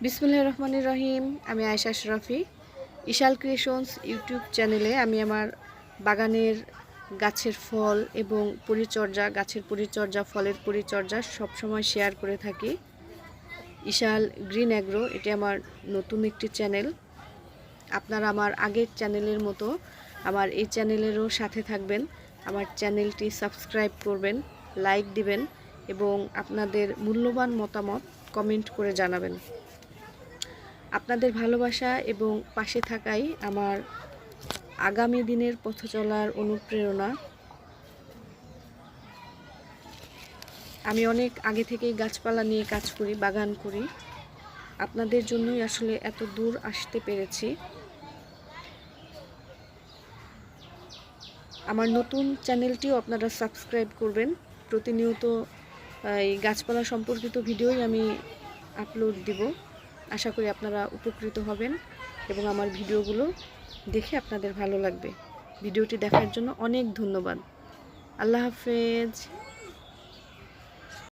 বিসমিল্লাহির রহমানির রহিম। আমি আয়েশা আশরাফি। ইশাল ক্রিয়েশনস ইউটিউব চ্যানেলে আমি আমার বাগানের গাছের ফল এবং গাছের পরিচর্যা, ফলের পরিচর্যা সবসময় শেয়ার করে থাকি। ইশাল গ্রিন অ্যাগ্রো এটি আমার নতুন একটি চ্যানেল। আপনারা আমার আগের চ্যানেলের মতো আমার এই চ্যানেলেরও সাথে থাকবেন। আমার চ্যানেলটি সাবস্ক্রাইব করবেন, লাইক দিবেন এবং আপনাদের মূল্যবান মতামত কমেন্ট করে জানাবেন। আপনাদের ভালোবাসা এবং পাশে থাকাই আমার আগামী দিনের পথ চলার অনুপ্রেরণা। আমি অনেক আগে থেকেই গাছপালা নিয়ে কাজ করি, বাগান করি। আপনাদের জন্যই আসলে এত দূর আসতে পেরেছি। আমার নতুন চ্যানেলটিও আপনারা সাবস্ক্রাইব করবেন। প্রতিনিয়ত এই গাছপালা সম্পর্কিত ভিডিওই আমি আপলোড দিব। আশা করি আপনারা উপকৃত হবেন এবং আমার ভিডিওগুলো দেখে আপনাদের ভালো লাগবে। ভিডিওটি দেখার জন্য অনেক ধন্যবাদ। আল্লাহ হাফেজ।